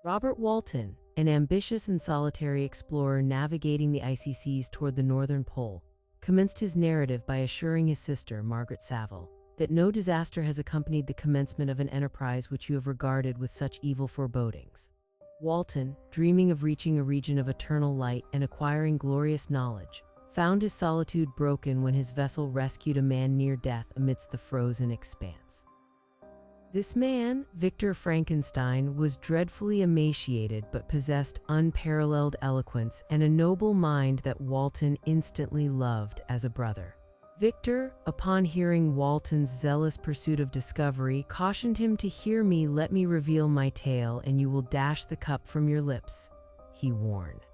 Robert Walton, an ambitious and solitary explorer navigating the icy seas toward the Northern Pole, commenced his narrative by assuring his sister, Margaret Saville, that no disaster has accompanied the commencement of an enterprise which you have regarded with such evil forebodings. Walton, dreaming of reaching a region of eternal light and acquiring glorious knowledge, found his solitude broken when his vessel rescued a man near death amidst the frozen expanse. This man, Victor Frankenstein, was dreadfully emaciated but possessed unparalleled eloquence and a noble mind that Walton instantly loved as a brother. Victor, upon hearing Walton's zealous pursuit of discovery, cautioned him to "Hear me, let me reveal my tale, and you will dash the cup from your lips," he warned.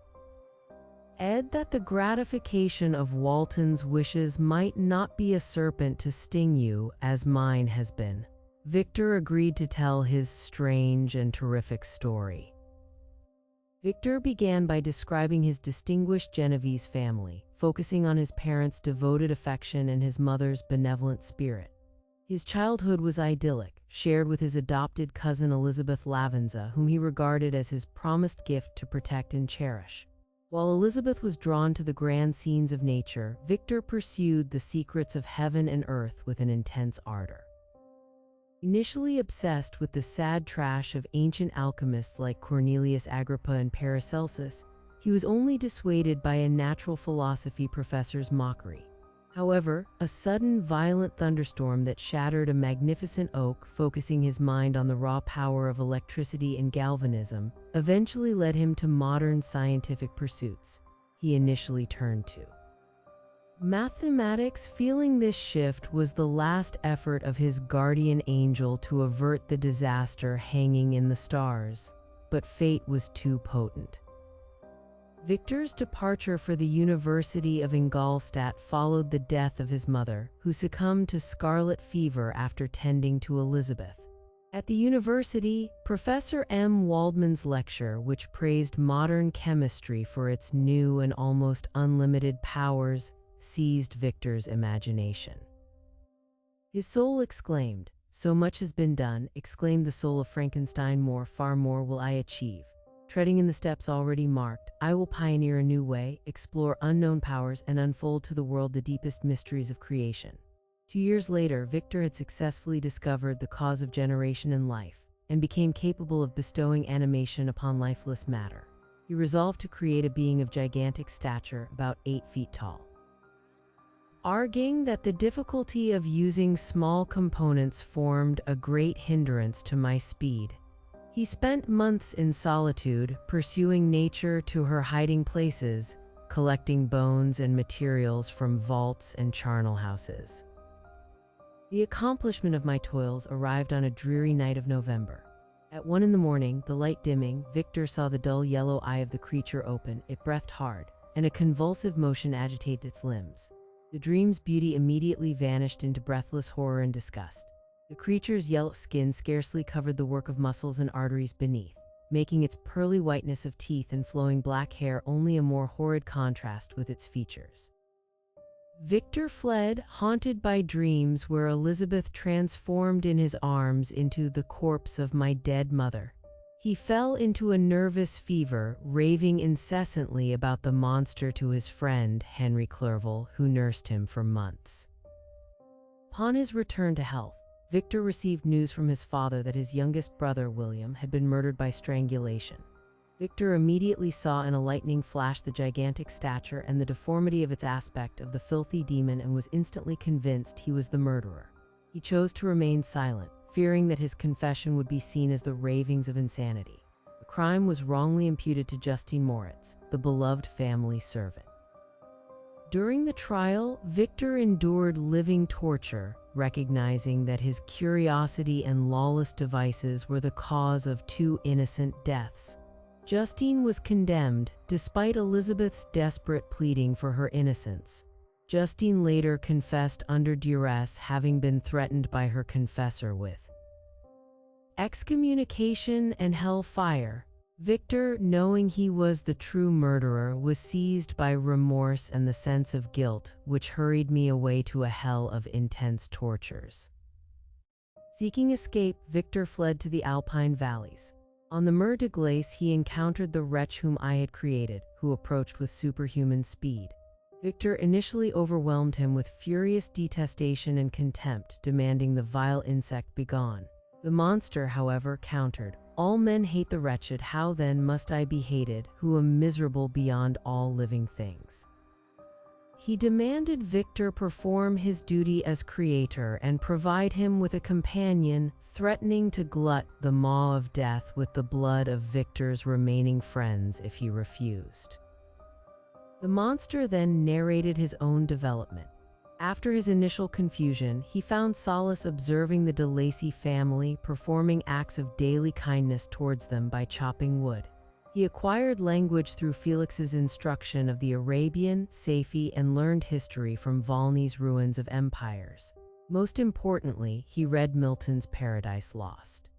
That the gratification of Walton's wishes might not be a serpent to sting you, as mine has been. Victor agreed to tell his strange and terrific story. Victor began by describing his distinguished Genovese family, focusing on his parents' devoted affection and his mother's benevolent spirit. His childhood was idyllic, shared with his adopted cousin Elizabeth Lavenza, whom he regarded as his promised gift to protect and cherish. While Elizabeth was drawn to the grand scenes of nature, Victor pursued the secrets of heaven and earth with an intense ardor. Initially obsessed with the sad trash of ancient alchemists like Cornelius Agrippa and Paracelsus, he was only dissuaded by a natural philosophy professor's mockery. However, a sudden violent thunderstorm that shattered a magnificent oak, focusing his mind on the raw power of electricity and galvanism, eventually led him to modern scientific pursuits he initially turned to. Mathematics. Feeling this shift was the last effort of his guardian angel to avert the disaster hanging in the stars, but fate was too potent. Victor's departure for the University of Ingolstadt followed the death of his mother, who succumbed to scarlet fever after tending to Elizabeth. At the university, Professor M. Waldman's lecture, which praised modern chemistry for its new and almost unlimited powers, seized Victor's imagination. His soul exclaimed, "So much has been done," exclaimed the soul of Frankenstein, "far more will I achieve. Treading in the steps already marked, I will pioneer a new way, explore unknown powers, and unfold to the world the deepest mysteries of creation." 2 years later, Victor had successfully discovered the cause of generation in life, and became capable of bestowing animation upon lifeless matter. He resolved to create a being of gigantic stature, about 8 feet tall. Arguing that the difficulty of using small components formed a great hindrance to my speed, he spent months in solitude, pursuing nature to her hiding places, collecting bones and materials from vaults and charnel houses. The accomplishment of my toils arrived on a dreary night of November. At 1 a.m, the light dimming, Victor saw the dull yellow eye of the creature open. It breathed hard, and a convulsive motion agitated its limbs. The dream's beauty immediately vanished into breathless horror and disgust. The creature's yellow skin scarcely covered the work of muscles and arteries beneath, making its pearly whiteness of teeth and flowing black hair only a more horrid contrast with its features. Victor fled, haunted by dreams where Elizabeth transformed in his arms into the corpse of my dead mother. He fell into a nervous fever, raving incessantly about the monster to his friend, Henry Clerval, who nursed him for months. Upon his return to health, Victor received news from his father that his youngest brother, William, had been murdered by strangulation. Victor immediately saw in a lightning flash the gigantic stature and the deformity of its aspect of the filthy demon and was instantly convinced he was the murderer. He chose to remain silent, fearing that his confession would be seen as the ravings of insanity. The crime was wrongly imputed to Justine Moritz, the beloved family servant. During the trial, Victor endured living torture, recognizing that his curiosity and lawless devices were the cause of 2 innocent deaths. Justine was condemned, despite Elizabeth's desperate pleading for her innocence. Justine later confessed under duress, having been threatened by her confessor with excommunication and hellfire. Victor, knowing he was the true murderer, was seized by remorse and the sense of guilt, which hurried me away to a hell of intense tortures. Seeking escape, Victor fled to the Alpine valleys. On the Mer de Glace, he encountered the wretch whom I had created, who approached with superhuman speed. Victor initially overwhelmed him with furious detestation and contempt, demanding the vile insect begone. The monster, however, countered, "All men hate the wretched, how then must I be hated, who am miserable beyond all living things?" He demanded Victor perform his duty as creator and provide him with a companion, threatening to glut the maw of death with the blood of Victor's remaining friends if he refused. The monster then narrated his own development. After his initial confusion, he found solace observing the de Lacy family performing acts of daily kindness towards them by chopping wood. He acquired language through Felix's instruction of the Arabian, Safi, and learned history from Volney's Ruins of Empires. Most importantly, he read Milton's Paradise Lost.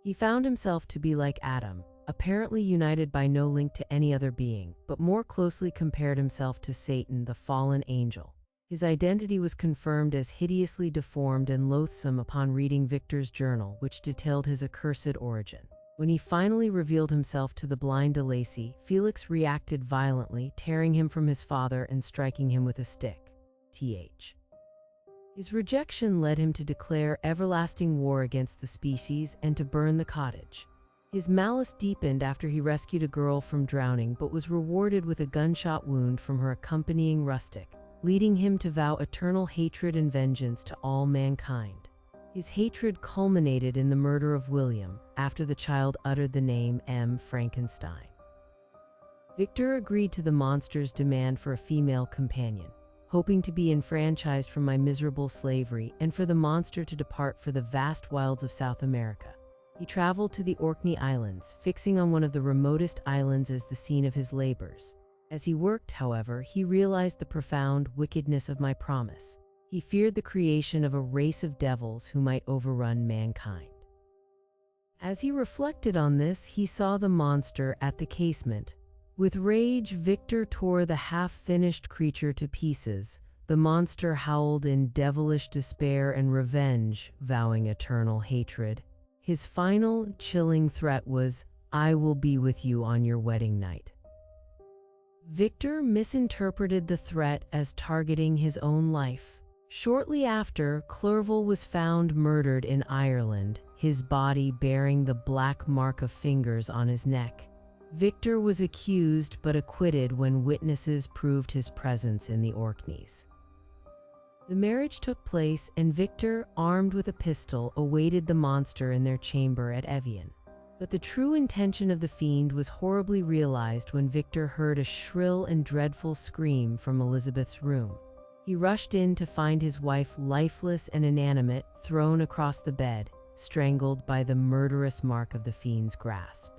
He found himself to be like Adam, apparently united by no link to any other being, but more closely compared himself to Satan, the fallen angel. His identity was confirmed as hideously deformed and loathsome upon reading Victor's journal, which detailed his accursed origin. When he finally revealed himself to the blind de Lacy, Felix reacted violently, tearing him from his father and striking him with a stick. His rejection led him to declare everlasting war against the species and to burn the cottage. His malice deepened after he rescued a girl from drowning but was rewarded with a gunshot wound from her accompanying rustic, leading him to vow eternal hatred and vengeance to all mankind. His hatred culminated in the murder of William, after the child uttered the name Frankenstein. Victor agreed to the monster's demand for a female companion, hoping to be enfranchised from my miserable slavery and for the monster to depart for the vast wilds of South America. He traveled to the Orkney Islands, fixing on one of the remotest islands as the scene of his labors. As he worked, however, he realized the profound wickedness of my promise. He feared the creation of a race of devils who might overrun mankind. As he reflected on this, he saw the monster at the casement. With rage, Victor tore the half-finished creature to pieces. The monster howled in devilish despair and revenge, vowing eternal hatred. His final, chilling threat was, "I will be with you on your wedding night." Victor misinterpreted the threat as targeting his own life. Shortly after, Clerval was found murdered in Ireland, his body bearing the black mark of fingers on his neck. Victor was accused but acquitted when witnesses proved his presence in the Orkneys. The marriage took place, and Victor, armed with a pistol, awaited the monster in their chamber at Evian. But the true intention of the fiend was horribly realized when Victor heard a shrill and dreadful scream from Elizabeth's room. He rushed in to find his wife lifeless and inanimate, thrown across the bed, strangled by the murderous mark of the fiend's grasp.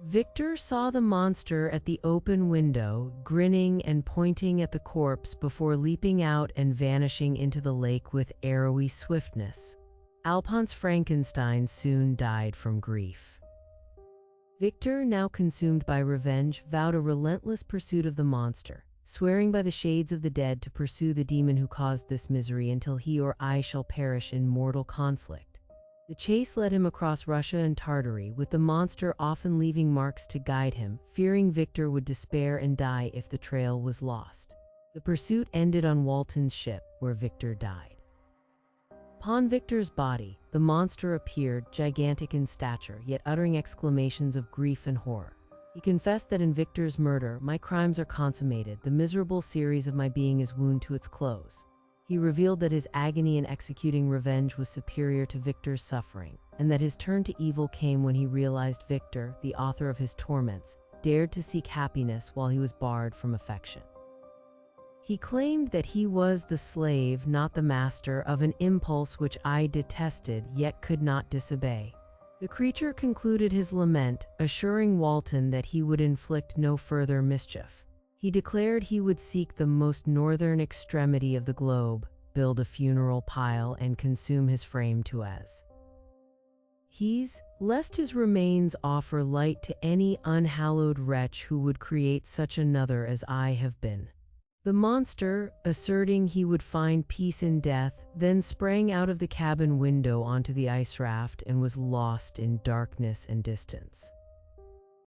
Victor saw the monster at the open window, grinning and pointing at the corpse before leaping out and vanishing into the lake with arrowy swiftness. Alphonse Frankenstein soon died from grief. Victor, now consumed by revenge, vowed a relentless pursuit of the monster, swearing by the shades of the dead to pursue the demon who caused this misery until he or I shall perish in mortal conflict. The chase led him across Russia and Tartary, with the monster often leaving marks to guide him, fearing Victor would despair and die if the trail was lost. The pursuit ended on Walton's ship, where Victor died. Upon Victor's body, the monster appeared, gigantic in stature, yet uttering exclamations of grief and horror. He confessed that in Victor's murder, "My crimes are consummated, the miserable series of my being is wound to its close." He revealed that his agony in executing revenge was superior to Victor's suffering, and that his turn to evil came when he realized Victor, the author of his torments, dared to seek happiness while he was barred from affection. He claimed that he was the slave, not the master, of an impulse which I detested yet could not disobey. The creature concluded his lament, assuring Walton that he would inflict no further mischief. He declared he would seek the most northern extremity of the globe, build a funeral pile, and consume his frame to ashes, lest his remains offer light to any unhallowed wretch who would create such another as I have been. The monster, asserting he would find peace in death, then sprang out of the cabin window onto the ice raft and was lost in darkness and distance.